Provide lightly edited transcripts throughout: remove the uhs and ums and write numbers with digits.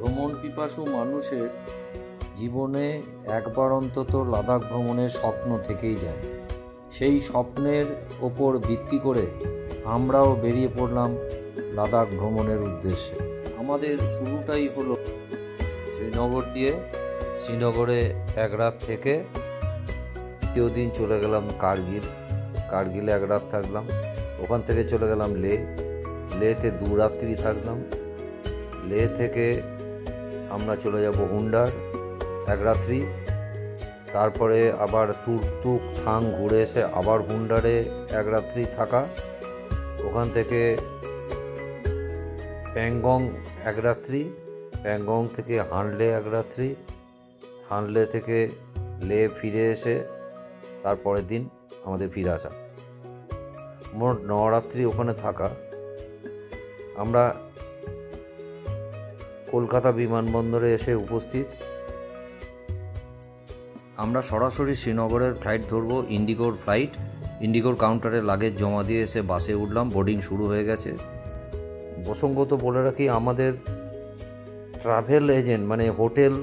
ভ্রমণ পিপাসু মানুষের জীবনে একবার অন্তত লাদাখ ভ্রমণের স্বপ্ন থেকেই যায়। সেই স্বপ্নের ওপর ভিত্তি করে আমরাও বেরিয়ে পড়লাম লাদাখ ভ্রমণের উদ্দেশ্যে। আমাদের শুরুটাই হলো শ্রীনগর দিয়ে। শ্রীনগরে এক রাত থেকে দ্বিতীয় দিন চলে গেলাম কার্গিলে এক রাত থাকলাম। ওখান থেকে চলে গেলাম লেতে 2 রাত্রি থাকলাম। লে থেকে আমরা চলে যাব হুন্ডার 1 রাত্রি। তারপরে আবার তুর্তুক থাং ঘুরে এসে আবার হুন্ডারে 1 রাত্রি থাকা। ওখান থেকে প্যাংগং 1 রাত্রি, প্যাংগং থেকে হানলে 1 রাত্রি, হানলে থেকে লে ফিরে এসে তারপরের দিন আমাদের ফিরে আসা। মোট 9 রাত্রি ওখানে থাকা। আমরা কলকাতা বিমানবন্দরে এসে উপস্থিত। আমরা সরাসরি শ্রীনগরের ফ্লাইট ধরবো, ইন্ডিগোর ফ্লাইট। ইন্ডিগোর কাউন্টারে লাগেজ জমা দিয়ে এসে বাসে উঠলাম। বোর্ডিং শুরু হয়ে গেছে। প্রসঙ্গত বলে রাখি, আমাদের ট্রাভেল এজেন্ট মানে হোটেল,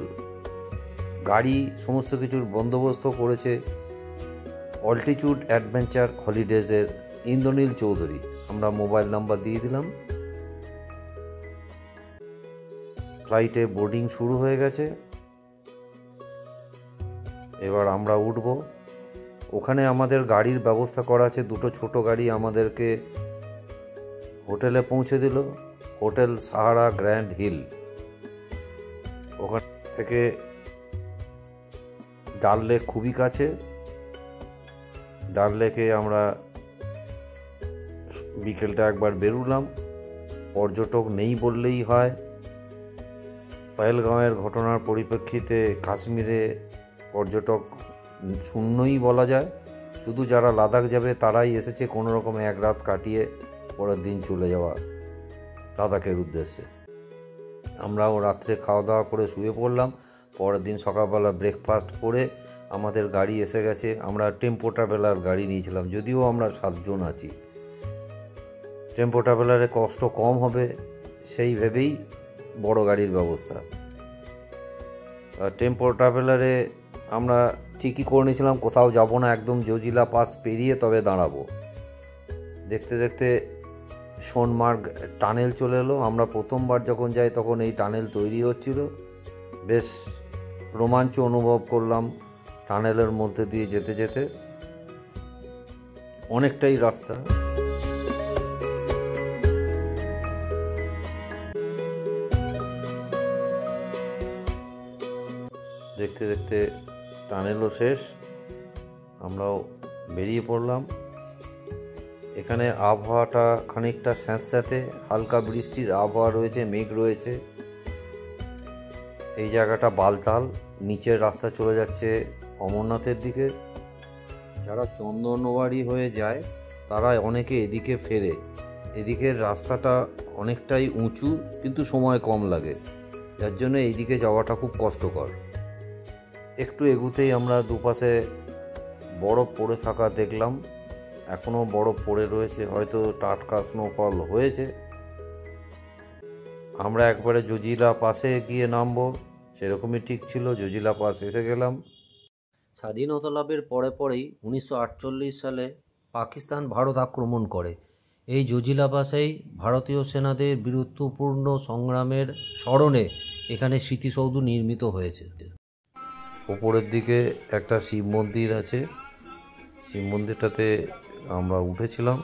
গাড়ি সমস্ত কিছুর বন্দোবস্ত করেছে অল্টিটিউড অ্যাডভেঞ্চার হলিডেজের ইন্দ্রনীল চৌধুরী। আমরা মোবাইল নাম্বার দিয়ে দিলাম। ফ্লাইটে বোর্ডিং শুরু হয়ে গেছে। এবার আমরা উঠব। ওখানে আমাদের গাড়ির ব্যবস্থা করা আছে। 2টো ছোট গাড়ি আমাদেরকে হোটেলে পৌঁছে দিল, হোটেল সাহারা গ্র্যান্ড হিল। ওখান থেকে ডাল লেক খুবই কাছে। ডাল লেকে আমরা বিকেলটা একবার বেরুলাম। পর্যটক নেই বললেই হয়। পহেলগাঁওয়ের ঘটনার পরিপ্রেক্ষিতে কাশ্মীরে পর্যটক শূন্যই বলা যায়। শুধু যারা লাদাখ যাবে তারাই এসেছে কোনো রকমে 1 রাত কাটিয়ে পরের দিন চলে যাওয়া লাদাখের উদ্দেশ্যে। আমরাও রাত্রে খাওয়া দাওয়া করে শুয়ে পড়লাম। পরের দিন সকালবেলা ব্রেকফাস্ট করে আমাদের গাড়ি এসে গেছে। আমরা টেম্পো ট্রাভেলার গাড়ি নিয়েছিলাম, যদিও আমরা 7 জন আছি। টেম্পো ট্রাভেলারে কষ্ট কম হবে সেই ভেবেই বড় গাড়ির ব্যবস্থা। টেম্পো ট্রাভেলারে আমরা ঠিকই করে নিয়েছিলাম কোথাও যাব না, একদম জজিলা পাস পেরিয়ে তবে দাঁড়াবো। দেখতে দেখতে সোনমার্গ টানেল চলে এলো। আমরা প্রথমবার যখন যাই তখন এই টানেল তৈরি হচ্ছিল। বেশ রোমাঞ্চ অনুভব করলাম টানেলের মধ্যে দিয়ে যেতে যেতে। অনেকটাই রাস্তা। দেখতে দেখতে টানেলও শেষ। আমরাও বেরিয়ে পড়লাম। এখানে আবহাওয়াটা খানিকটা স্যাঁতস্যাঁতে, হালকা বৃষ্টির আবহাওয়া রয়েছে, মেঘ রয়েছে। এই জায়গাটা বালতাল। নিচের রাস্তা চলে যাচ্ছে অমরনাথের দিকে। যারা চন্দনবাড়ি হয়ে যায় তারা অনেকে এদিকে ফেরে। এদিকের রাস্তাটা অনেকটাই উঁচু, কিন্তু সময় কম লাগে, যার জন্য এইদিকে যাওয়াটা খুব কষ্টকর। একটু এগুতেই আমরা দুপাশে বরফ পড়ে থাকা দেখলাম। এখনও বরফ পড়ে রয়েছে, হয়তো টাটকা স্নোফল হয়েছে। আমরা একবারে জজিলা পাসে গিয়ে নামবো, সেরকমই ঠিক ছিল। জজিলা পাস এসে গেলাম। স্বাধীনতা লাভের পরেই 1948 সালে পাকিস্তান ভারত আক্রমণ করে। এই জজিলা পাসেই ভারতীয় সেনাদের বীরত্বপূর্ণ সংগ্রামের স্মরণে এখানে স্মৃতিসৌধ নির্মিত হয়েছে। ওপরের দিকে একটা শিব মন্দির আছে। শিব মন্দিরটাতে আমরা উঠেছিলাম।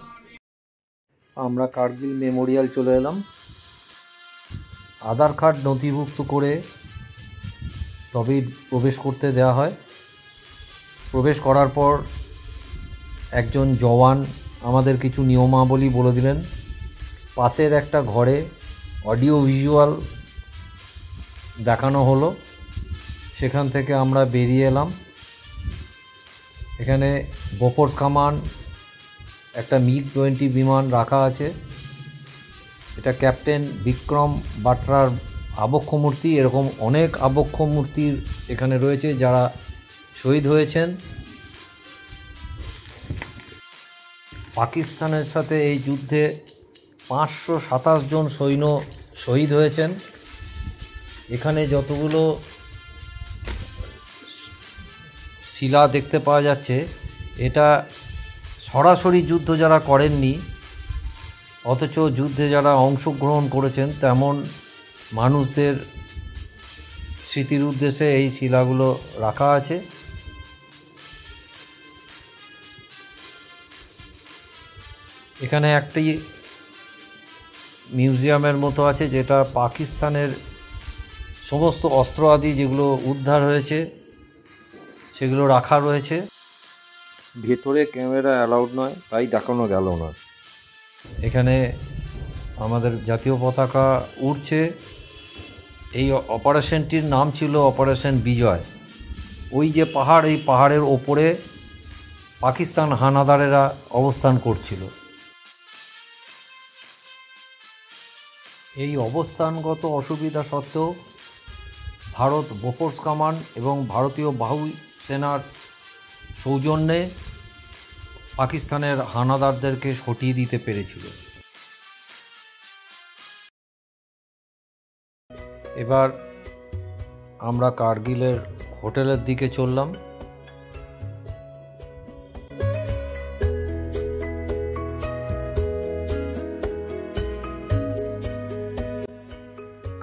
আমরা কার্গিল মেমোরিয়াল চলে এলাম। আধার কার্ড নথিভুক্ত করে তবেই প্রবেশ করতে দেওয়া হয়। প্রবেশ করার পর একজন জওয়ান আমাদের কিছু নিয়মাবলী বলে দিলেন। পাশের একটা ঘরে অডিও ভিজুয়াল দেখানো হলো। সেখান থেকে আমরা বেরিয়ে এলাম। এখানে বোফোর্স কামান, একটা MiG-20 বিমান রাখা আছে। এটা ক্যাপ্টেন বিক্রম বাট্রার আবক্ষ মূর্তি। এরকম অনেক আবক্ষ মূর্তির এখানে রয়েছে যারা শহীদ হয়েছেন। পাকিস্তানের সাথে এই যুদ্ধে 527 জন সৈন্য শহীদ হয়েছেন। এখানে যতগুলো শিলা দেখতে পাওয়া যাচ্ছে, এটা সরাসরি যুদ্ধ যারা করেননি অথচ যুদ্ধে যারা অংশগ্রহণ করেছেন তেমন মানুষদের স্মৃতির উদ্দেশ্যে এই শিলাগুলো রাখা আছে। এখানে একটি মিউজিয়ামের মতো আছে যেটা পাকিস্তানের সমস্ত অস্ত্র আদি যেগুলো উদ্ধার হয়েছে সেগুলো রাখা রয়েছে। ভেতরে ক্যামেরা অ্যালাউড নয়, তাই দেখানো গেল না। এখানে আমাদের জাতীয় পতাকা উড়ছে। এই অপারেশনটির নাম ছিল অপারেশন বিজয়। ওই যে পাহাড়, এই পাহাড়ের ওপরে পাকিস্তান হানাদারেরা অবস্থান করছিল। এই অবস্থানগত অসুবিধা সত্ত্বেও ভারত বোফোর্স কামান এবং ভারতীয় বায়ু সেনার সৌজন্যে পাকিস্তানের হানাদারদেরকে সটিয়ে দিতে পেরেছিল। এবার আমরা কার্গিলের হোটেলের দিকে চললাম।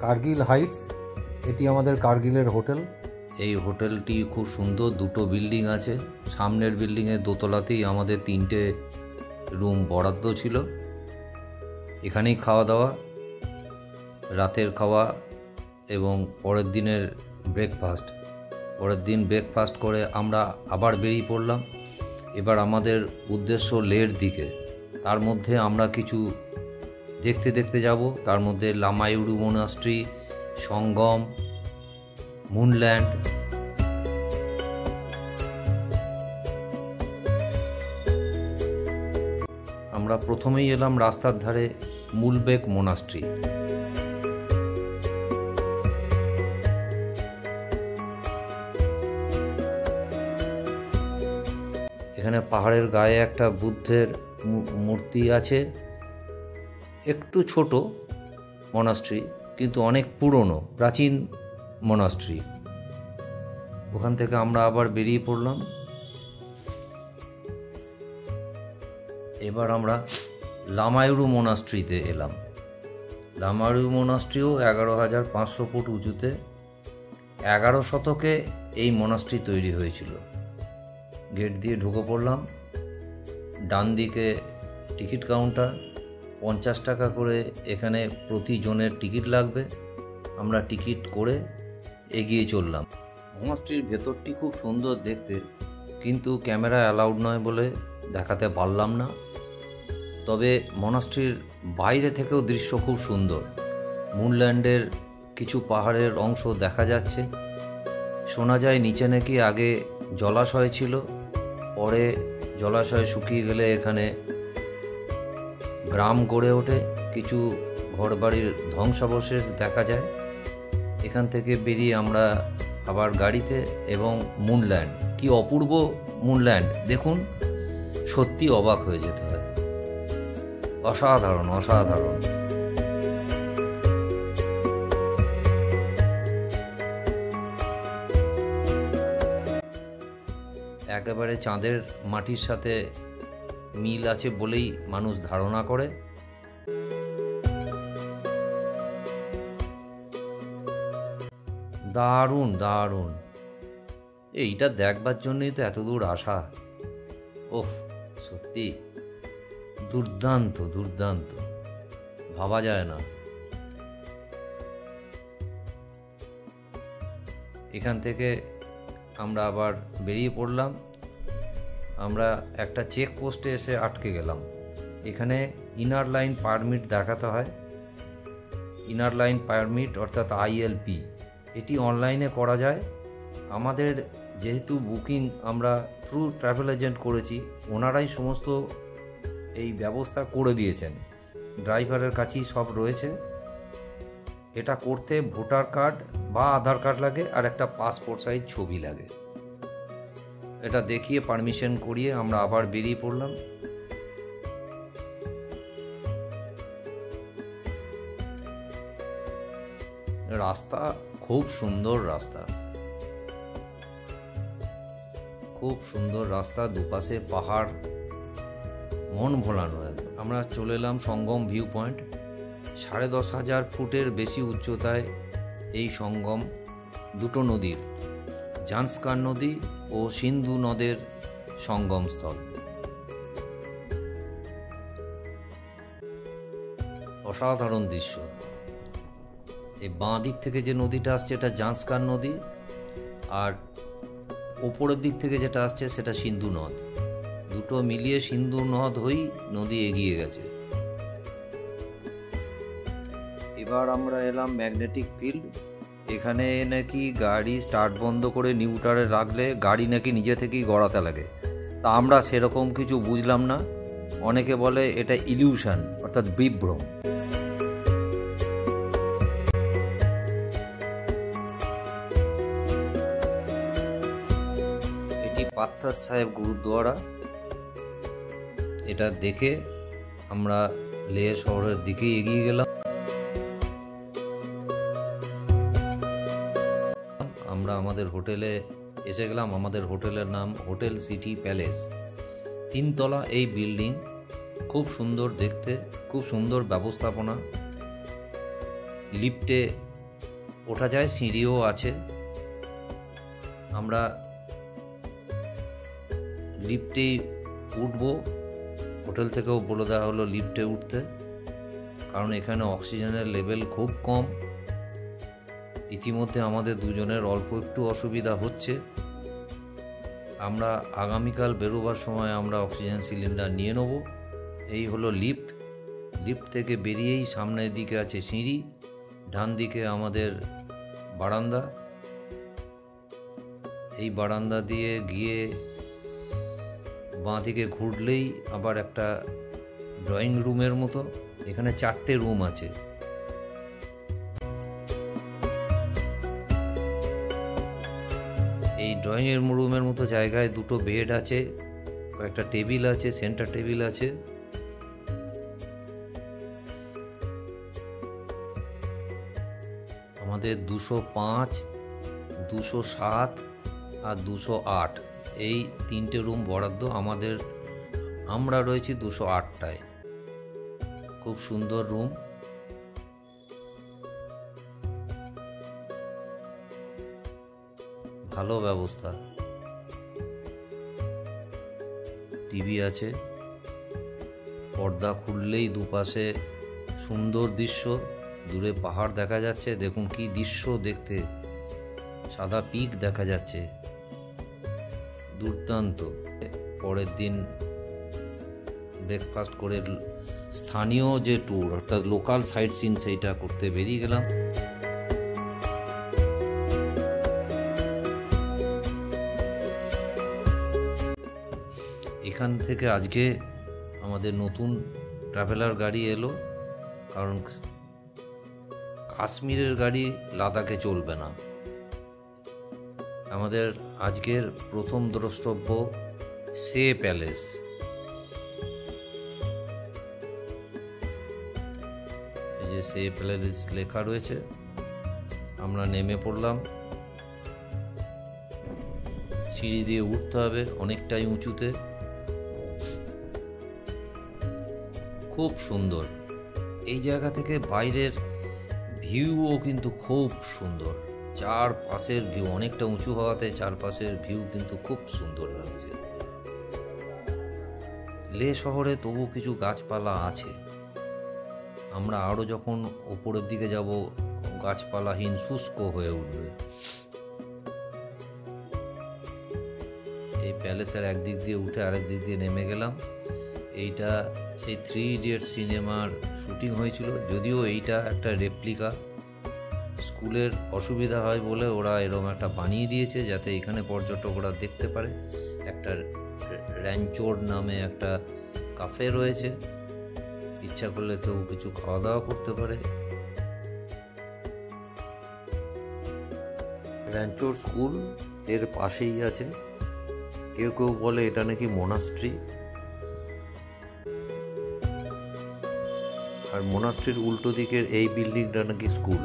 কার্গিল হাইটস, এটি আমাদের কার্গিলের হোটেল। এই হোটেলটি খুব সুন্দর, দুটো বিল্ডিং আছে। সামনের বিল্ডিংয়ের দোতলাতেই আমাদের 3টে রুম বরাদ্দ ছিল। এখানেই খাওয়া দাওয়া, রাতের খাওয়া এবং পরের দিনের ব্রেকফাস্ট। পরের দিন ব্রেকফাস্ট করে আমরা আবার বেরিয়ে পড়লাম। এবার আমাদের উদ্দেশ্য লেহর দিকে। তার মধ্যে আমরা কিছু দেখতে দেখতে যাব। তার মধ্যে লামায়ুরু মনাস্ট্রি, সঙ্গম, মুনল্যান্ড। আমরা প্রথমেই এলাম রাস্তার ধারে মুলবেক মোনাস্ট্রি। এখানে পাহাড়ের গায়ে একটা বুদ্ধের মূর্তি আছে। একটু ছোট মনাস্ট্রি, কিন্তু অনেক পুরনো, প্রাচীন মনাস্ট্রি। ওখান থেকে আমরা আবার বেরিয়ে পড়লাম। এবার আমরা লামায়ুরু মোনাস্ট্রিতে এলাম। লামায়ুরু মোনাস্ট্রিও 11,500 ফুট উঁচুতে। 11 শতকে এই মোনাস্ট্রি তৈরি হয়েছিল। গেট দিয়ে ঢুকে পড়লাম। ডান দিকে টিকিট কাউন্টার, 50 টাকা করে এখানে প্রতি জনের টিকিট লাগবে। আমরা টিকিট করে এগিয়ে চললাম। মনাস্ট্রির ভেতরটি খুব সুন্দর দেখতে, কিন্তু ক্যামেরা অ্যালাউড নয় বলে দেখাতে পারলাম না। তবে মনাস্ট্রির বাইরে থেকেও দৃশ্য খুব সুন্দর। মুনল্যান্ডের কিছু পাহাড়ের অংশ দেখা যাচ্ছে। শোনা যায় নিচে নাকি আগে জলাশয় ছিল, পরে জলাশয় শুকিয়ে গেলে এখানে গ্রাম গড়ে ওঠে। কিছু ঘরবাড়ির ধ্বংসাবশেষ দেখা যায়। এখান থেকে বেরিয়ে আমরা আবার গাড়িতে, এবং মুনল্যান্ড, কি অপূর্ব মুনল্যান্ড দেখুন, সত্যি অবাক হয়ে যেতে হয়। অসাধারণ, অসাধারণ। একেবারে চাঁদের মাটির সাথে মিল আছে বলেই মানুষ ধারণা করে। দারুণ দারুণ। এইটা দেখবার জন্যই তো এত দূর আসা। ওহ, সত্যি দুর্দান্ত দুর্দান্ত, ভাবা যায় না। এখান থেকে আমরা আবার বেরিয়ে পড়লাম। আমরা একটা চেক পোস্টে এসে আটকে গেলাম। এখানে ইনার লাইন পারমিট দেখাতে হয়। ইনার লাইন পারমিট অর্থাৎ ILP, এটি অনলাইনে করা যায়। আমাদের যেহেতু বুকিং আমরা থ্রু ট্রাভেল এজেন্ট করেছি, ওনারাই সমস্ত এই ব্যবস্থা করে দিয়েছেন। ড্রাইভারের কাছেই সব রয়েছে। এটা করতে ভোটার কার্ড বা আধার কার্ড লাগে, আর একটা পাসপোর্ট সাইজ ছবি লাগে। এটা দেখিয়ে পারমিশন করিয়ে আমরা আবার বেরিয়ে পড়লাম। রাস্তা খুব সুন্দর, রাস্তা খুব সুন্দর রাস্তা, দুপাশে পাহাড়, মন ভোলানো একদম। আমরা চলে এলাম সঙ্গম ভিউ পয়েন্ট। 10,500 ফুটের বেশি উচ্চতায় এই সঙ্গম দুটো নদীর, জান্সকার নদী ও সিন্ধু নদের সঙ্গমস্থল। অসাধারণ দৃশ্য। এই বাঁ দিক থেকে যে নদীটা আসছে এটা জান্সকার নদী, আর ওপরের দিক থেকে যেটা আসছে সেটা সিন্ধু নদ। দুটো মিলিয়ে সিন্ধু নদ হয়েই নদী এগিয়ে গেছে। এবার আমরা এলাম ম্যাগনেটিক ফিল্ড। এখানে নাকি গাড়ি স্টার্ট বন্ধ করে নিউট্রালে রাখলে গাড়ি নাকি নিজে থেকেই গড়াতে লাগে। তা আমরা সেরকম কিছু বুঝলাম না। অনেকে বলে এটা ইলিউশন, অর্থাৎ বিভ্রম। এটি পাথর সাহেব গুরুদ্বারা। এটা দেখে আমরা লেহ শহরের দিকে এগিয়ে গেলাম। আমরা আমাদের হোটেলে এসে গেলাম। আমাদের হোটেলের নাম হোটেল সিটি প্যালেস। 3 তলা এই বিল্ডিং, খুব সুন্দর দেখতে, খুব সুন্দর ব্যবস্থাপনা। লিফটে ওঠা যায়, সিঁড়িও আছে। আমরা লিফটেই উঠব। হোটেল থেকেও বলে দেওয়া হলো লিফটে উঠতে, কারণ এখানে অক্সিজেনের লেভেল খুব কম। ইতিমধ্যে আমাদের দুজনের অল্প একটু অসুবিধা হচ্ছে। আমরা আগামীকাল বেরোবার সময় আমরা অক্সিজেন সিলিন্ডার নিয়ে নেব। এই হলো লিফট। লিফট থেকে বেরিয়েই সামনের দিকে আছে সিঁড়ি, ডান দিকে আমাদের বারান্দা। এই বারান্দা দিয়ে গিয়ে বাঁ দিকে ঘুরলেই আবার একটা ড্রয়িং রুমের মতো। এখানে 4টে রুম আছে। এই ড্রয়িং রুমের মতো জায়গায় 2টো বেড আছে, কয়েকটা টেবিল আছে, সেন্টার টেবিল আছে। আমাদের 205, 207 আর 208 এই 3টে রুম বরাদ্দ। আমরা রয়েছি 208টায়। খুব সুন্দর রুম। ভালো ব্যবস্থা। টিভি আছে। পর্দা খুললেই দুপাশে সুন্দর দৃশ্য। দূরে পাহাড় দেখা যাচ্ছে। দেখুন কি দৃশ্য দেখতে, সাদা পিক দেখা যাচ্ছে, দুর্দান্ত। পরের দিন ব্রেকফাস্ট করে স্থানীয় যে ট্যুর, অর্থাৎ লোকাল সাইট সিন, সেইটা করতে বেরিয়ে গেলাম। এখান থেকে আজকে আমাদের নতুন ট্রাভেলার গাড়ি এলো, কারণ কাশ্মীরের গাড়ি লাদাখে চলবে না। আমাদের আজকের প্রথম দ্রষ্টব্য সে প্যালেস। এই যে সে প্যালেস লেখা রয়েছে। আমরা নেমে পড়লাম। সিঁড়ি দিয়ে উঠতে হবে, অনেকটাই উঁচুতে। খুব সুন্দর। এই জায়গা থেকে বাইরের ভিউও কিন্তু খুব সুন্দর। চারপাশের ভিউ, অনেকটা উঁচু হওয়াতে চারপাশের ভিউ কিন্তু খুব সুন্দর লাগছে। লে শহরে তবু কিছু গাছপালা আছে। আমরা আরও যখন ওপরের দিকে যাব, গাছপালাহীন শুষ্ক হয়ে উঠবে। এই প্যালেসের একদিক দিয়ে উঠে আরেক দিক দিয়ে নেমে গেলাম। এইটা সেই 3 ইডিয়টস সিনেমার শুটিং হয়েছিল, যদিও এইটা একটা রেপ্লিকা। স্কুলের অসুবিধা হয় বলে ওরা এরকম একটা বানিয়ে দিয়েছে, যাতে এখানে পর্যটকরা দেখতে পারে। একটা র্যাঞ্চোর নামে একটা কাফে রয়েছে, ইচ্ছা করলে কেউ কিছু খাওয়া দাওয়া করতে পারে। র্যাঞ্চোর স্কুল এর পাশেই আছে। কেউ কেউ বলে এটা নাকি মোনাস্ট্রি, আর মোনাস্ট্রির উল্টো দিকের এই বিল্ডিংটা নাকি স্কুল।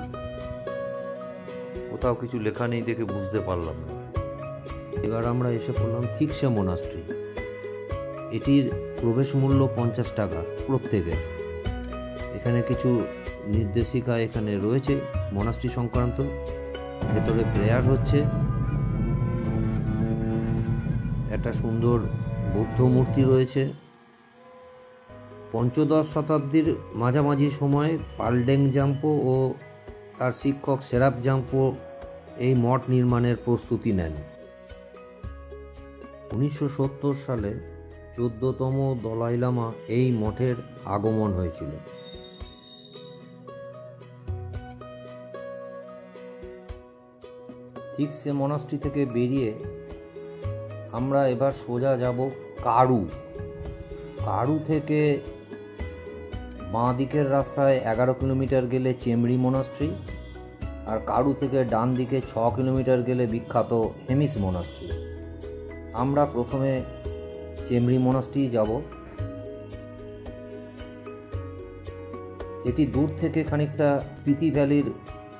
কোথাও কিছু লেখা নেই দেখে বুঝতে পারলাম না। এবার আমরা এসে পড়লাম থিক্সে মনাস্ট্রি। এটির প্রবেশ মূল্য 50 টাকা প্রত্যেকের। এখানে কিছু নির্দেশিকা এখানে রয়েছে মনাস্ট্রি সংক্রান্ত। ভেতরে প্রেয়ার হচ্ছে। একটা সুন্দর বৌদ্ধ মূর্তি রয়েছে। পঞ্চদশ শতাব্দীর মাঝামাঝি সময়ে পালডেং জাম্পো ও তার শিক্ষক সেরাপ জাম্পো এই মঠ নির্মাণের প্রস্তুতি নেন। 1970 সালে 14তম দলাই লামা এই মঠের আগমন হয়েছিল। থিক্সে মনাস্ট্রি থেকে বেরিয়ে আমরা এবার সোজা যাব কারু থেকে বাঁ দিকের রাস্তায় 11 কিলোমিটার গেলে চেমরি মনাস্ট্রি, আর কারু থেকে ডান দিকে 6 কিলোমিটার গেলে বিখ্যাত হেমিস মনাস্ট্রি। আমরা প্রথমে চেমরি মনাস্ট্রি যাব। এটি দূর থেকে খানিকটা স্পিতি ভ্যালির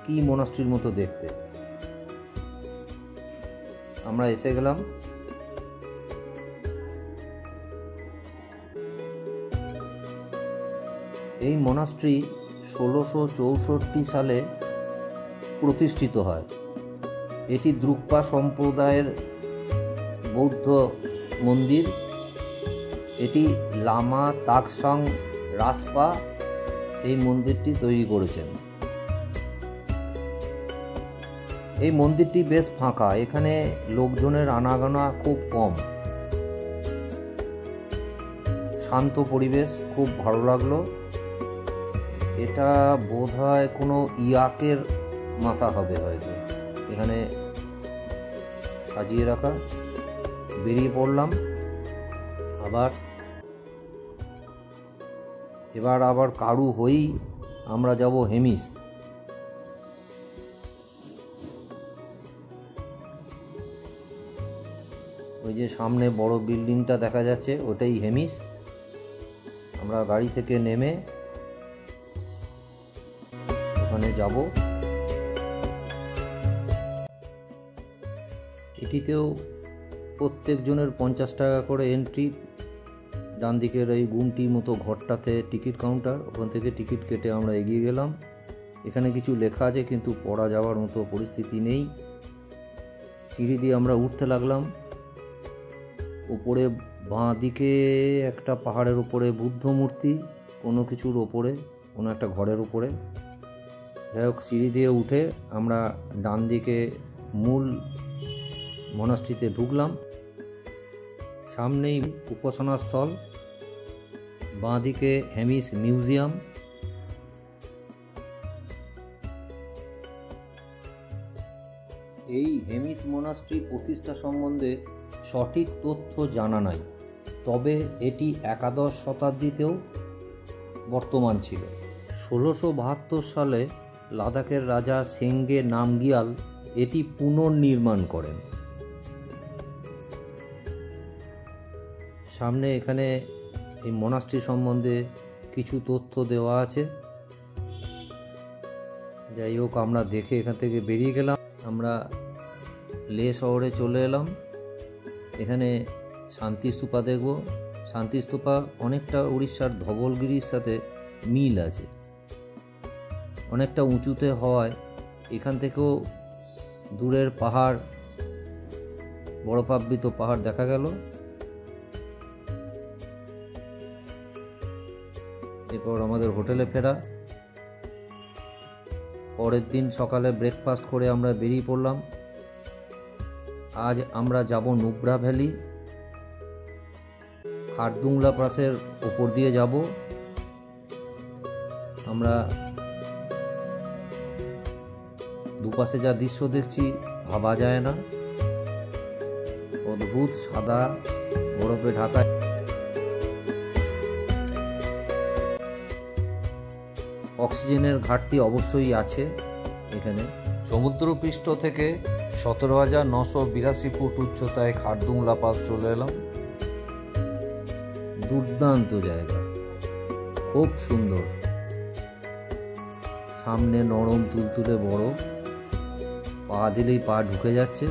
কি মনাস্ট্রির মতো দেখতে। আমরা এসে গেলাম। এই মনাস্ট্রি 1664 সালে প্রতিষ্ঠিত হয়। এটি দ্রুকপা সম্প্রদায়ের বৌদ্ধ মন্দির। এটি লামা তাকসাং রাসপা এই মন্দিরটি তৈরি করেছেন। এই মন্দিরটি বেশ ফাঁকা, এখানে লোকজনের আনাগোনা খুব কম। শান্ত পরিবেশ, খুব ভালো লাগলো। এটা বোধহয় কোনো ইয়াকের মাথা হবে হয়তো, এখানে সাজিয়ে রাখা। বেরিয়ে পড়লাম এবার আবার কারু হয়েই আমরা যাব হেমিস। ওই যে সামনে বড় বিল্ডিংটা দেখা যাচ্ছে ওটাই হেমিস। আমরা গাড়ি থেকে নেমে ওখানে যাব। এটিতেও প্রত্যেকজনের 50 টাকা করে এন্ট্রি। ডান দিকের এই গুমটি মতো ঘরটাতে টিকিট কাউন্টার, ওখান থেকে টিকিট কেটে আমরা এগিয়ে গেলাম। এখানে কিছু লেখা আছে কিন্তু পড়া যাওয়ার মতো পরিস্থিতি নেই। সিঁড়ি দিয়ে আমরা উঠতে লাগলাম। উপরে বাঁ দিকে একটা পাহাড়ের উপরে বুদ্ধ মূর্তি, কোনো কিছুর ওপরে, কোনো একটা ঘরের উপরে। যাই হোক, সিঁড়ি দিয়ে উঠে আমরা ডান দিকে মূল মনাস্ট্রিতে ঢুকলাম। সামনেই উপাসনা স্থল, বাঁ দিকে হেমিস মিউজিয়াম। এই হেমিস মনাস্ট্রি প্রতিষ্ঠা সম্বন্ধে সঠিক তথ্য জানা নাই, তবে এটি 11দশ শতাব্দীতেও বর্তমান ছিল। 1672 সালে লাদাখের রাজা সেঙ্গে নামগিয়াল এটি পুনর্নির্মাণ করেন। সামনে এখানে এই মনাস্ট্রি সম্বন্ধে কিছু তথ্য দেওয়া আছে। যাই হোক, আমরা দেখে এখান থেকে বেরিয়ে গেলাম। আমরা লে শহরে চলে এলাম। এখানে শান্তিস্তূপা দেখব। শান্তিস্তূপা অনেকটা উড়িষ্যার ধবলগিরির সাথে মিল আছে। অনেকটা উঁচুতে হওয়ায় এখান থেকেও দূরের পাহাড়, বরফাবৃত পাহাড় দেখা গেল। এরপর আমাদের হোটেলে ফেরা। পরের দিন সকালে ব্রেকফাস্ট করে আমরা বেরিয়ে পড়লাম। আজ আমরা যাব নুব্রা ভ্যালি। খারদুংলা পাসের উপর দিয়ে যাব। আমরা দুপাশে যা দৃশ্য দেখছি ভাবা যায় না। অদ্ভুত সাদা বরফে ঢাকা। অক্সিজেনের ঘাটতি অবশ্যই আছে এখানে। সমুদ্রপৃষ্ঠ থেকে 17,982 ফুট উচ্চতায় খারদুংলা পাস চলে এলাম। দুর্দান্ত জায়গা, খুব সুন্দর। সামনে নরম তুলতুলে বরফ, পা দিলেই পা ঢুকে যাচ্ছে।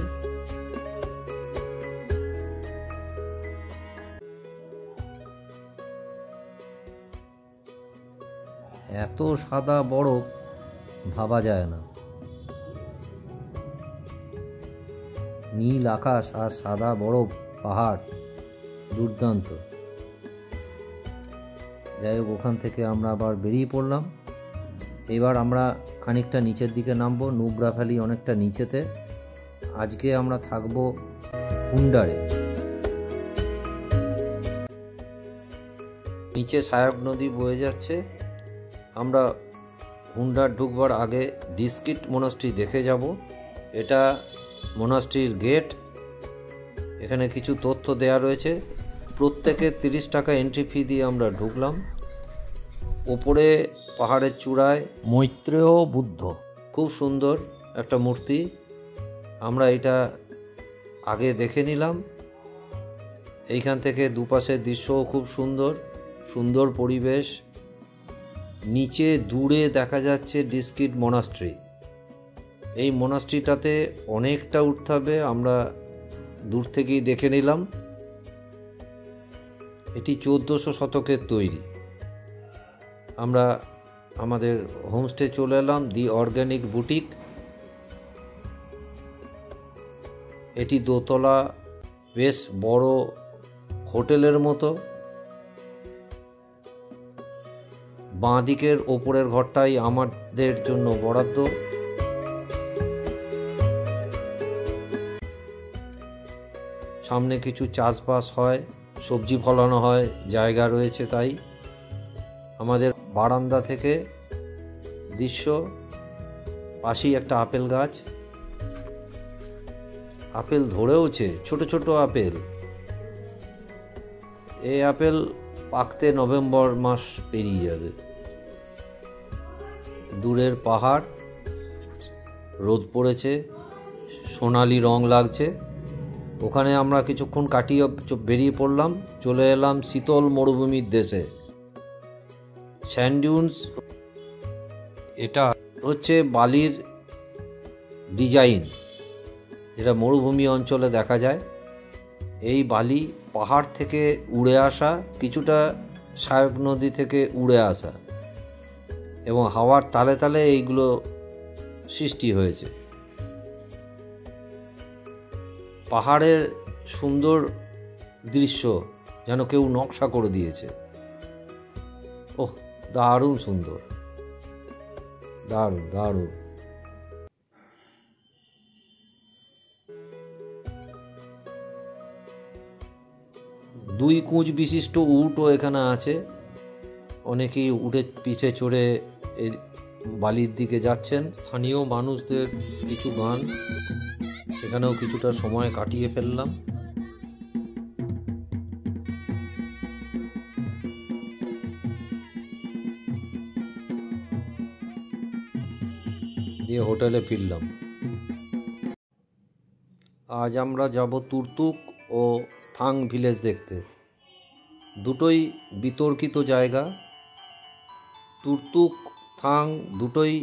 এত সাদা বরফ ভাবা যায় না। নীল আকাশ আর সাদা বরফ পাহাড়, দুর্দান্ত। যাই হোক, ওখান থেকে আমরা আবার বেরিয়ে পড়লাম। এবার আমরা খানিকটা নিচের দিকে নামবো। নুব্রা ভ্যালি অনেকটা নিচেতে। আজকে আমরা থাকবো হুন্ডারে। নিচে সায়ক নদী বয়ে যাচ্ছে। আমরা হুন্ডার ঢুকবার আগে ডিস্কিট মনাস্ট্রি দেখে যাব। এটা মনাস্ট্রির গেট। এখানে কিছু তথ্য দেয়া রয়েছে। প্রত্যেকে 30 টাকা এন্ট্রি ফি দিয়ে আমরা ঢুকলাম। ওপরে পাহাড়ের চূড়ায় মৈত্রেয় বুদ্ধ, খুব সুন্দর একটা মূর্তি। আমরা এটা আগে দেখে নিলাম। এইখান থেকে দুপাশের দৃশ্যও খুব সুন্দর, সুন্দর পরিবেশ। নিচে দূরে দেখা যাচ্ছে ডিস্কিট মনাস্ট্রি। এই মনাস্ট্রিটাতে অনেকটা উঠতে হবে, আমরা দূর থেকেই দেখে নিলাম। এটি 1400 শতকের তৈরি। আমরা আমাদের হোমস্টে চলে এলাম, দি অর্গানিক বুটিক। এটি দোতলা, বেশ বড় হোটেলের মতো। বাঁ দিকের ওপরের ঘরটাই আমাদের জন্য বরাদ্দ। সামনে কিছু চাষবাস হয়, সবজি ফলানো হয়, জায়গা রয়েছে। তাই আমাদের বারান্দা থেকে দৃশ্য, পাশেই একটা আপেল গাছ। আপেল ধরেওছে, ছোট ছোট আপেল। এই আপেল পাকতে নভেম্বর মাস পেরিয়ে যাবে। দূরের পাহাড়, রোদ পড়েছে, সোনালি রং লাগছে। ওখানে আমরা কিছুক্ষণ কাটিয়ে বেরিয়ে পড়লাম, চলে এলাম শীতল মরুভূমির দেশে, স্যান্ড ডিউনস। এটা হচ্ছে বালির ডিজাইন, যেটা মরুভূমি অঞ্চলে দেখা যায়। এই বালি পাহাড় থেকে উড়ে আসা, কিছুটা সায়ক নদী থেকে উড়ে আসা, এবং হাওয়ার তালে তালে এইগুলো সৃষ্টি হয়েছে। পাহাড়ের সুন্দর দৃশ্য, যেন কেউ নকশা করে দিয়েছে। ওহ, দারুণ সুন্দর, দারুণ দারুণ। দুই কুঁজ বিশিষ্ট উটও এখানে আছে। অনেকেই উটে পিঠে চড়ে এই বালির দিকে যাচ্ছেন। স্থানীয় মানুষদের কিছু গান, সেখানেও কিছুটা সময় কাটিয়ে ফেললাম। দিয়ে হোটেলে ফিরলাম। আজ আমরা যাব তুর্তুক ও থাং ভিলেজ দেখতে। দুটোই বিতর্কিত জায়গা। তুর্তুক, থাং দুটোই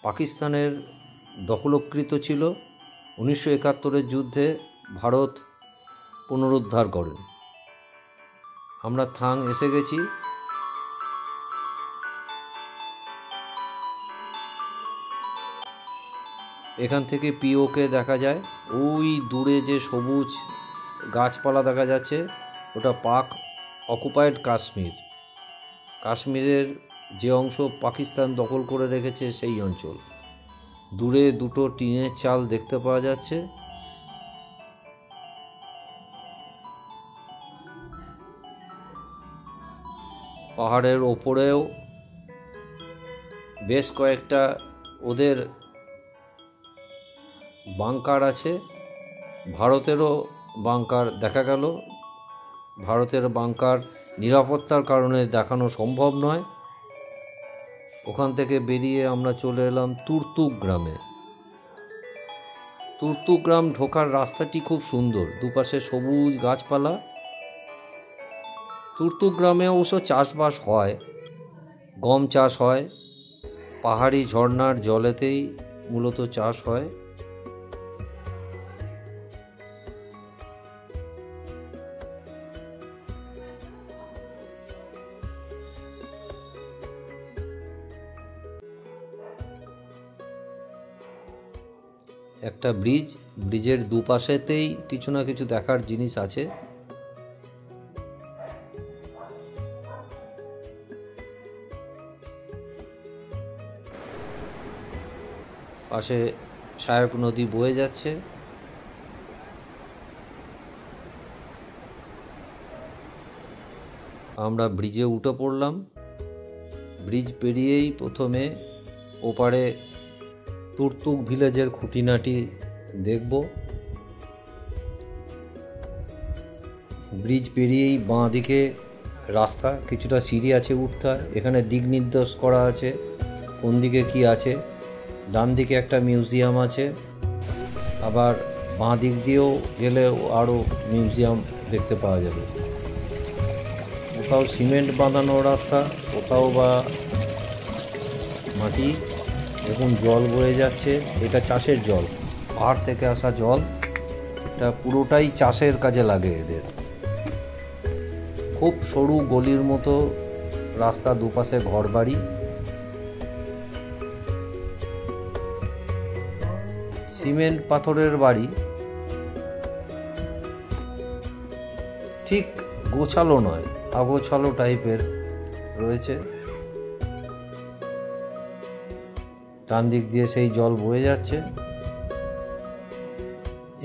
পাকিস্তানের দখলকৃত ছিল। 1971-এর যুদ্ধে ভারত পুনরুদ্ধার করেন। আমরা থাং এসে গেছি। এখান থেকে পিওকে দেখা যায়। ওই দূরে যে সবুজ গাছপালা দেখা যাচ্ছে, ওটা পাক অকুপায়েড কাশ্মীর। কাশ্মীরের যে অংশ পাকিস্তান দখল করে রেখেছে সেই অঞ্চল। দূরে দুটো টিনের চাল দেখতে পাওয়া যাচ্ছে। পাহাড়ের ওপরেও বেশ কয়েকটা ওদের বাংকার আছে। ভারতেরও বাংকার দেখা গেল। ভারতের বাংকার নিরাপত্তার কারণে দেখানো সম্ভব নয়। ওখান থেকে বেরিয়ে আমরা চলে এলাম তুর্তুক গ্রামে। তুর্তুক গ্রাম ঢোকার রাস্তাটি খুব সুন্দর, দুপাশে সবুজ গাছপালা। তুর্তুক গ্রামে অবশ্য চাষবাস হয়, গম চাষ হয়। পাহাড়ি ঝর্ণার জলেতেই মূলত চাষ হয়। একটা ব্রিজের দুপাশেতেই কিছু না কিছু দেখার জিনিস আছে। পাশে সহায়ক নদী বয়ে যাচ্ছে। আমরা ব্রিজে উঠে পড়লাম। ব্রিজ পেরিয়েই প্রথমে ওপারে তুর্তুক ভিলেজের খুঁটিনাটি দেখব। ব্রিজ পেরিয়েই বাঁ দিকে রাস্তা, কিছুটা সিঁড়ি আছে উঠতে হয়। এখানে দিক নির্দেশ করা আছে কোন দিকে কি আছে। ডান দিকে একটা মিউজিয়াম আছে, আবার বাঁ দিক দিয়েও গেলে আরও মিউজিয়াম দেখতে পাওয়া যাবে। কোথাও সিমেন্ট বাঁধানো রাস্তা, কোথাও বা মাটি। দেখুন জল বয়ে যাচ্ছে, এটা চাষের জল, পাহাড় থেকে আসা জল। এটা পুরোটাই চাষের কাজে লাগে এদের। খুব সরু গলির মতো রাস্তা, দুপাশে ঘরবাড়ি। সিমেন্ট পাথরের বাড়ি, ঠিক গোছালো নয়, আগোছালো টাইপের রয়েছে। ডান দিক দিয়ে সেই জল বয়ে যাচ্ছে।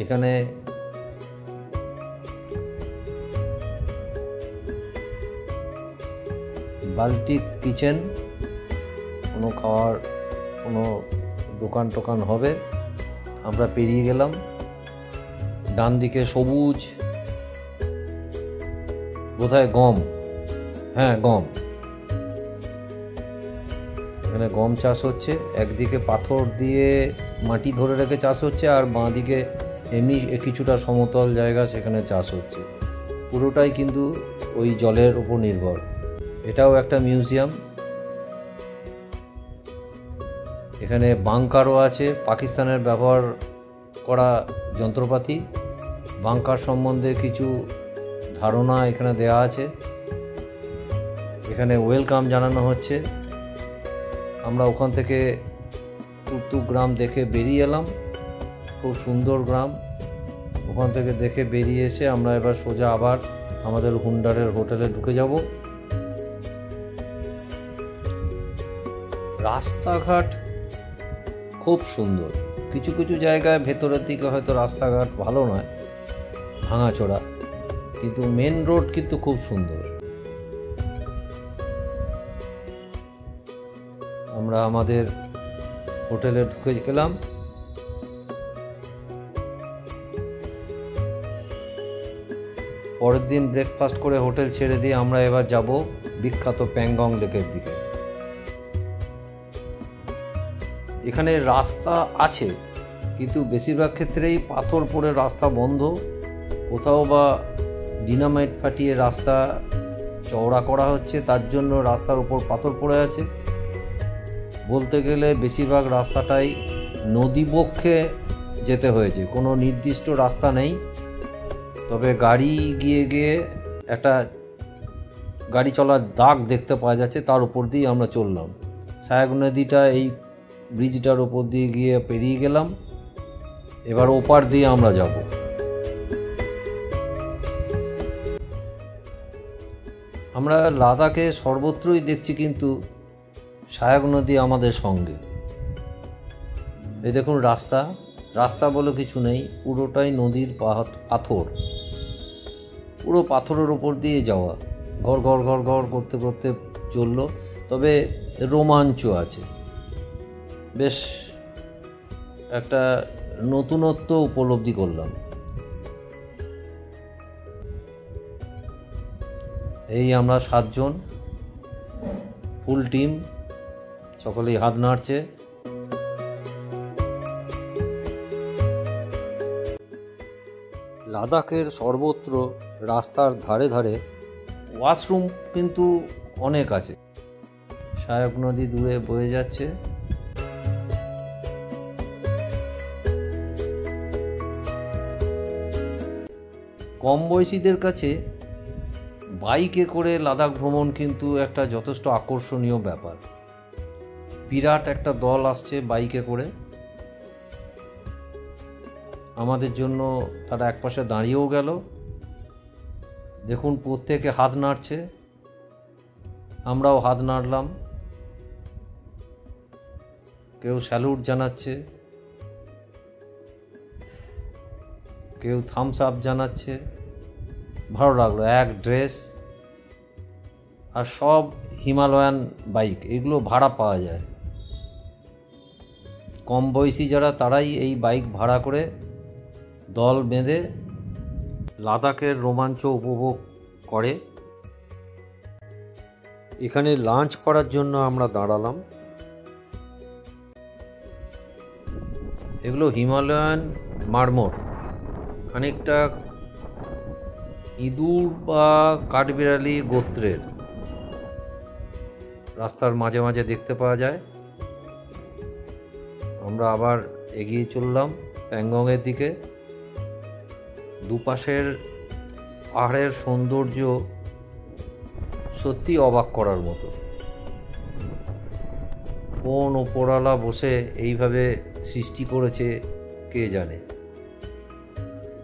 এখানে বাল্টিক কিচেন, কোনো খাওয়ার কোনো দোকান টোকান হবে। আমরা পেরিয়ে গেলাম। ডান দিকে সবুজ, বোধহয় গম, হ্যাঁ গম। এখানে গম চাষ হচ্ছে। একদিকে পাথর দিয়ে মাটি ধরে রেখে চাষ হচ্ছে, আর বাঁ দিকে এমনি কিছুটা সমতল জায়গা, সেখানে চাষ হচ্ছে। পুরোটাই কিন্তু ওই জলের উপর নির্ভর। এটাও একটা মিউজিয়াম। এখানে বাংকারও আছে, পাকিস্তানের ব্যবহার করা যন্ত্রপাতি। বাংকার সম্বন্ধে কিছু ধারণা এখানে দেওয়া আছে। এখানে ওয়েলকাম জানানো হচ্ছে। আমরা ওখান থেকে তুর্তুক গ্রাম দেখে বেরিয়ে এলাম। খুব সুন্দর গ্রাম। ওখান থেকে দেখে বেরিয়ে এসে আমরা এবার সোজা আবার আমাদের হুন্ডারের হোটেলে ঢুকে যাব। রাস্তাঘাট খুব সুন্দর। কিছু কিছু জায়গায় ভেতরের দিকে হয়তো রাস্তাঘাট ভালো নয়, ভাঙাচোরা, কিন্তু মেন রোড কিন্তু খুব সুন্দর। আমরা আমাদের হোটেলে ঢুকে গেলাম। পরের দিন ব্রেকফাস্ট করে হোটেল ছেড়ে দিয়ে আমরা এবার যাব বিখ্যাত প্যাংগং লেকের দিকে। এখানে রাস্তা আছে, কিন্তু বেশিরভাগ ক্ষেত্রেই পাথর পড়ে রাস্তা বন্ধ। কোথাও বা ডিনামাইট ফাটিয়ে রাস্তা চওড়া করা হচ্ছে, তার জন্য রাস্তার উপর পাথর পড়ে আছে। বলতে গেলে বেশিরভাগ রাস্তাটাই নদীবক্ষে যেতে হয়েছে, কোনো নির্দিষ্ট রাস্তা নেই। তবে গাড়ি গিয়ে গিয়ে একটা গাড়ি চলার দাগ দেখতে পাওয়া যাচ্ছে, তার উপর দিয়ে আমরা চললাম। সহায়ক নদীটা এই ব্রিজটার উপর দিয়ে গিয়ে পেরিয়ে গেলাম। এবার ওপার দিয়ে আমরা যাব। আমরা লাদাখে সর্বত্রই দেখছি কিন্তু সহায়ক নদী আমাদের সঙ্গে। এই দেখুন রাস্তা বলে কিছু নেই, পুরোটাই নদীর পাথর। পুরো পাথরের ওপর দিয়ে যাওয়া, ঘর ঘর ঘর ঘর করতে করতে চললো। তবে রোমাঞ্চ আছে, বেশ একটা নতুনত্ব উপলব্ধি করলাম। এই আমরা 7 জন, ফুল টিম, সকলেই হাত নাড়ছে। লাদাখের সর্বত্র রাস্তার ধারে ধারে ওয়াশরুম কিন্তু অনেক আছে। সহায়ক নদী দূরে বয়ে যাচ্ছে। কম বয়সীদের কাছে বাইকে করে লাদাখ ভ্রমণ কিন্তু একটা যথেষ্ট আকর্ষণীয় ব্যাপার। বিরাট একটা দল আসছে বাইকে করে, আমাদের জন্য তারা একপাশে দাঁড়িয়েও গেল। দেখুন প্রত্যেকে হাত নাড়ছে, আমরাও হাত নাড়লাম। কেউ স্যালুট জানাচ্ছে, কেউ থামস আপ জানাচ্ছে। ভালো লাগলো। এক ড্রেস, আর সব হিমালয়ান বাইক, এগুলো ভাড়া পাওয়া যায়। কম বয়সী যারা তারাই এই বাইক ভাড়া করে দল বেঁধে লাদাখের রোমাঞ্চ উপভোগ করে। এখানে লাঞ্চ করার জন্য আমরা দাঁড়ালাম। এগুলো হিমালয়ান মারমোর, খানিকটা ইঁদুর বা কাঠবিড়ালি গোত্রের, রাস্তার মাঝে মাঝে দেখতে পাওয়া যায়। আমরা আবার এগিয়ে চললাম প্যাংগংয়ের দিকে। দুপাশের পাহাড়ের সৌন্দর্য সত্যি অবাক করার মতো। কোন ওপরওয়ালা বসে এইভাবে সৃষ্টি করেছে কে জানে,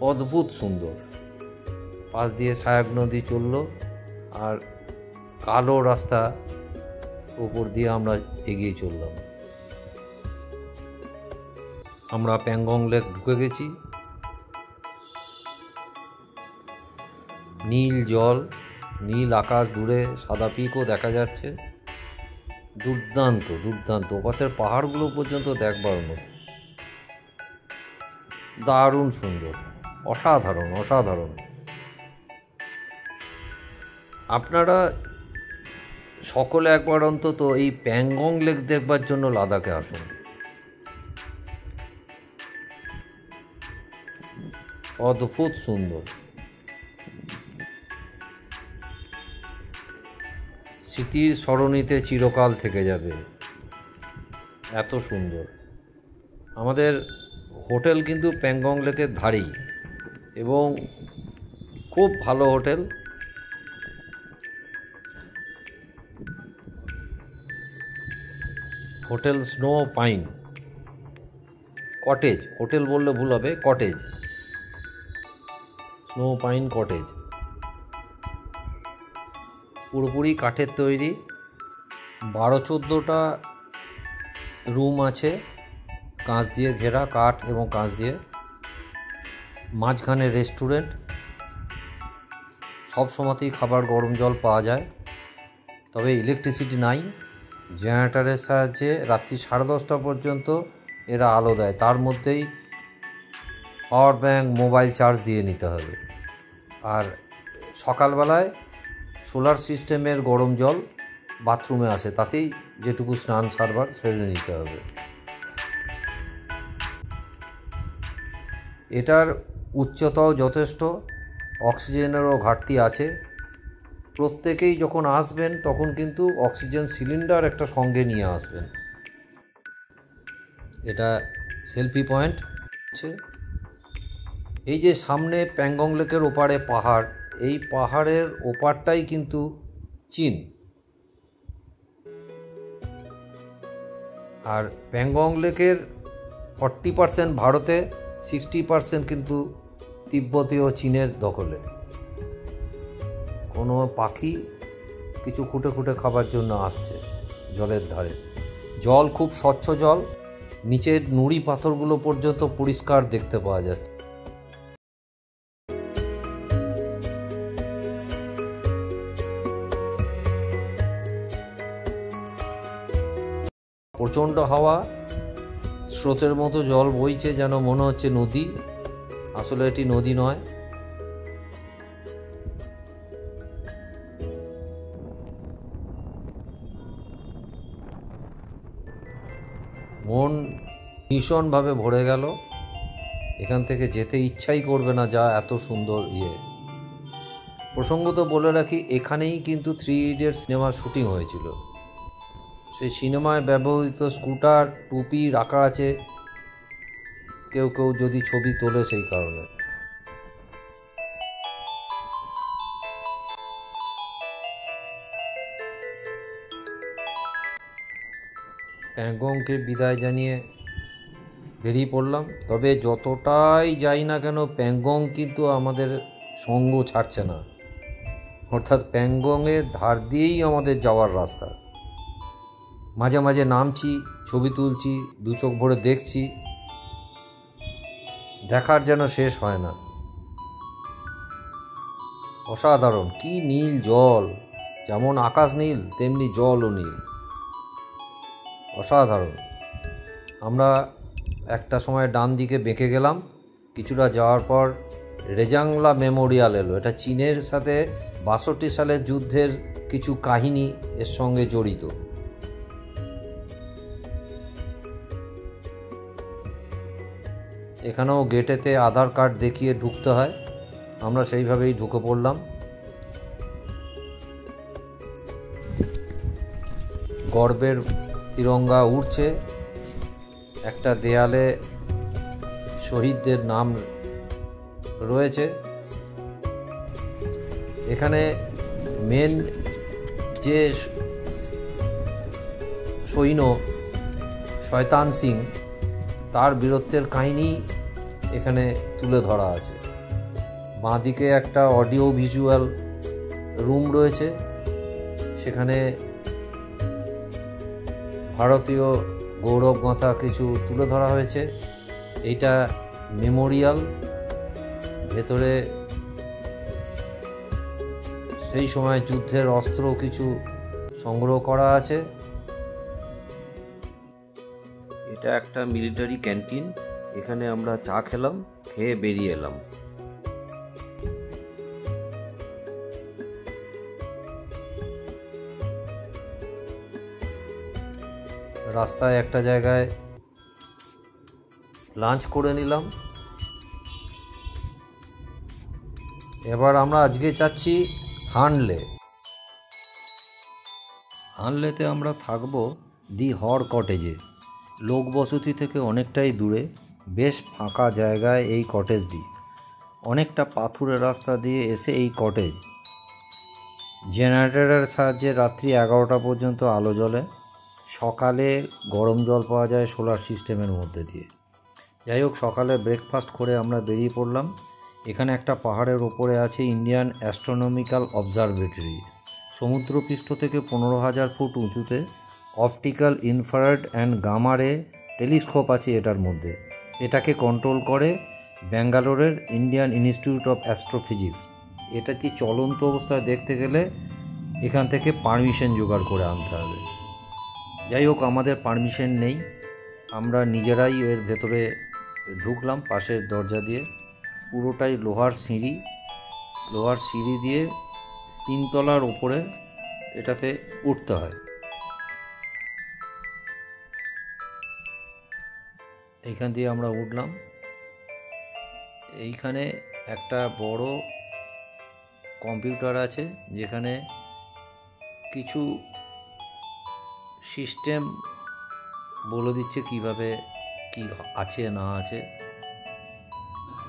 অদ্ভুত সুন্দর। পাশ দিয়ে সায়াক নদী চলল, আর কালো রাস্তা উপর দিয়ে আমরা এগিয়ে চললাম। আমরা প্যাংগং লেক ঢুকে গেছি। নীল জল, নীল আকাশ, দূরে সাদা পিকও দেখা যাচ্ছে। দুর্দান্ত দুর্দান্ত, ওপাশের পাহাড়গুলো পর্যন্ত দেখবার মতো, দারুণ সুন্দর, অসাধারণ অসাধারণ। আপনারা সকলে একবার অন্তত এই প্যাংগং লেক দেখবার জন্য লাদাখে আসুন। অদ্ভুত সুন্দর। স্মৃতির সরণিতে চিরকাল থেকে যাবে, এত সুন্দর। আমাদের হোটেল কিন্তু প্যাংগং লেকের ধারেই, এবং খুব ভালো hotel. Hotel snow pine cottage, hotel বললে ভুল হবে, কটেজ, স্নো পাইন কটেজ। পুরোপুরি কাঠের তৈরি, 12-14টা রুম আছে, কাঁচ দিয়ে ঘেরা, কাঠ এবং কাঁচ দিয়ে। মাঝখানে রেস্টুরেন্ট, সব সময়তেই খাবার, গরম জল পাওয়া যায়। তবে ইলেকট্রিসিটি নাই। জেনারেটরের সাহায্যে রাত্রি 10:30 পর্যন্ত এরা আলো দেয়, তার মধ্যেই পাওয়ার ব্যাঙ্ক, মোবাইল চার্জ দিয়ে নিতে হবে। আর সকালবেলায় সোলার সিস্টেমের গরম জল বাথরুমে আসে, তাতেই যেটুকু স্নান সারবার সেরে নিতে হবে। এটার উচ্চতাও যথেষ্ট, অক্সিজেনেরও ঘাটতি আছে। প্রত্যেকেই যখন আসবেন তখন কিন্তু অক্সিজেন সিলিন্ডার একটা সঙ্গে নিয়ে আসবেন। এটা সেলফি পয়েন্ট আছে। এই যে সামনে প্যাংগং লেকের ওপারে পাহাড়, এই পাহাড়ের ওপারটাই কিন্তু চীন। আর প্যাংগং লেকের 40% ভারতে, 60% কিন্তু তিব্বতীয় চীনের দখলে। কোনো পাখি কিছু খুঁটে খুঁটে খাবার জন্য আসছে জলের ধারে। জল খুব স্বচ্ছ জল, নিচের নুড়ি পাথরগুলো পর্যন্ত পরিষ্কার দেখতে পাওয়া যাচ্ছে। প্রচণ্ড হাওয়া, স্রোতের মতো জল বইছে, যেন মনে হচ্ছে নদী, আসলে এটি নদী নয়। মন ভীষণভাবে ভরে গেল, এখান থেকে যেতে ইচ্ছাই করবে না, যা এত সুন্দর প্রসঙ্গত বলে রাখি, এখানেই কিন্তু 3 ইডিয়টস সিনেমার শুটিং হয়েছিল। সেই সিনেমায় ব্যবহৃত স্কুটার, টুপি রাখা আছে, কেউ কেউ যদি ছবি তোলে সেই কারণে। প্যাংগংকে বিদায় জানিয়ে বেরিয়ে পড়লাম। তবে যতটাই যাই না কেন প্যাংগং কিন্তু আমাদের সঙ্গ ছাড়ছে না, অর্থাৎ প্যাংগংয়ের ধার দিয়েই আমাদের যাওয়ার রাস্তা। মাঝে মাঝে নামছি, ছবি তুলছি, দু চোখ ভরে দেখছি, দেখার যেন শেষ হয় না। অসাধারণ, কি নীল জল, যেমন আকাশ নীল তেমনি জলও নীল, অসাধারণ। আমরা একটা সময় ডান দিকে বেঁকে গেলাম, কিছুটা যাওয়ার পর রেজাংলা মেমোরিয়াল এলো। এটা চীনের সাথে 62 সালের যুদ্ধের কিছু কাহিনী এর সঙ্গে জড়িত। এখানেও গেটেতে আধার কার্ড দেখিয়ে ঢুকতে হয়, আমরা সেইভাবেই ঢুকে পড়লাম। গর্বের তিরঙ্গা উড়ছে, একটা দেয়ালে শহীদদের নাম রয়েছে। এখানে মেন যে সৈন্য শয়তান সিং, তার বীরত্বের কাহিনী এখানে তুলে ধরা আছে। বাঁদিকে একটা অডিও ভিজুয়াল রুম রয়েছে, সেখানে ভারতীয় গৌরবগাথা কিছু তুলে ধরা হয়েছে। এইটা মেমোরিয়াল, ভেতরে সেই সময় যুদ্ধের অস্ত্র কিছু সংগ্রহ করা আছে। এটা একটা মিলিটারি ক্যান্টিন, এখানে আমরা চা খেলাম, খেয়ে বেরিয়ে এলাম। রাস্তায় একটা জায়গায় লাঞ্চ করে নিলাম। এবার আমরা আজকে যাচ্ছি হানলে। হানলেতে আমরা থাকবো দি হর কটেজে। লোকবসতি থেকে অনেকটাই দূরে, বেশ ফাঁকা জায়গায় এই কটেজটি। অনেকটা পাথুরে রাস্তা দিয়ে এসে এই কটেজ। জেনারেটরের সাহায্যে রাত্রি 11টা পর্যন্ত আলো জ্বলে, সকালে গরম জল পাওয়া যায় সোলার সিস্টেমের মধ্যে দিয়ে। যাই হোক, সকালে ব্রেকফাস্ট করে আমরা বেরিয়ে পড়লাম। এখানে একটা পাহাড়ের ওপরে আছে ইন্ডিয়ান অ্যাস্ট্রোনমিক্যাল অবজারভেটরি। সমুদ্রপৃষ্ঠ থেকে 15,000 ফুট উঁচুতে অপটিক্যাল, ইনফ্রারেড অ্যান্ড গামা রে টেলিস্কোপ আছে এটার মধ্যে। এটাকে কন্ট্রোল করে ব্যাঙ্গালোরের ইন্ডিয়ান ইনস্টিটিউট অফ অ্যাস্ট্রোফিজিক্স। এটাকে চলন্ত অবস্থায় দেখতে গেলে এখান থেকে পারমিশন জোগাড় করে আনতে হবে। যাই হোক, আমাদের পারমিশন নেই, আমরা নিজেরাই এর ভেতরে ঢুকলাম পাশের দরজা দিয়ে। পুরোটাই লোহার সিঁড়ি দিয়ে 3 তলার ওপরে এটাতে উঠতে হয়। এইখান দিয়ে আমরা উঠলাম। এইখানে একটা বড় কম্পিউটার আছে, যেখানে কিছু সিস্টেম বলে দিচ্ছে কিভাবে কি আছে না আছে।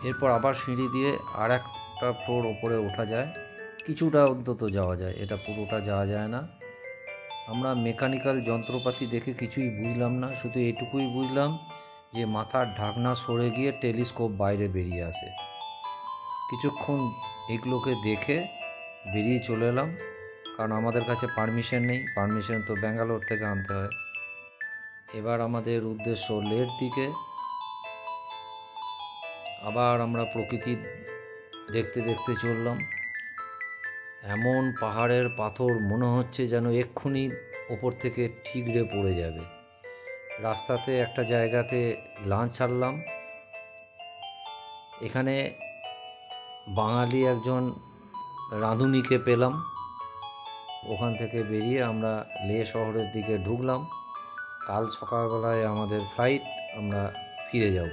এরপর আবার সিঁড়ি দিয়ে আর একটা ফ্লোর ওপরে ওঠা যায়, কিছুটা অন্তত যাওয়া যায়, এটা পুরোটা যাওয়া যায় না। আমরা মেকানিক্যাল যন্ত্রপাতি দেখে কিছুই বুঝলাম না, শুধু এটুকুই বুঝলাম যে মাথার ঢাকনা সরে গিয়ে টেলিস্কোপ বাইরে বেরিয়ে আসে। কিছুক্ষণ এগুলোকে দেখে বেরিয়ে চলে এলাম, কারণ আমাদের কাছে পারমিশন নেই, পারমিশন তো ব্যাঙ্গালোর থেকে আনতে হয়। এবার আমাদের উদ্দেশ্য লের দিকে। আবার আমরা প্রকৃতি দেখতে দেখতে চললাম। এমন পাহাড়ের পাথর মনে হচ্ছে যেন এক্ষুনি ওপর থেকে ঠিকরে পড়ে যাবে। রাস্তাতে একটা জায়গাতে লাঞ্চ ছাড়লাম। এখানে বাঙালি একজন রাঁধুনিকে পেলাম। ওখান থেকে বেরিয়ে আমরা লে শহরের দিকে ঢুকলাম। কাল সকালবেলায় আমাদের ফ্লাইট, আমরা ফিরে যাব।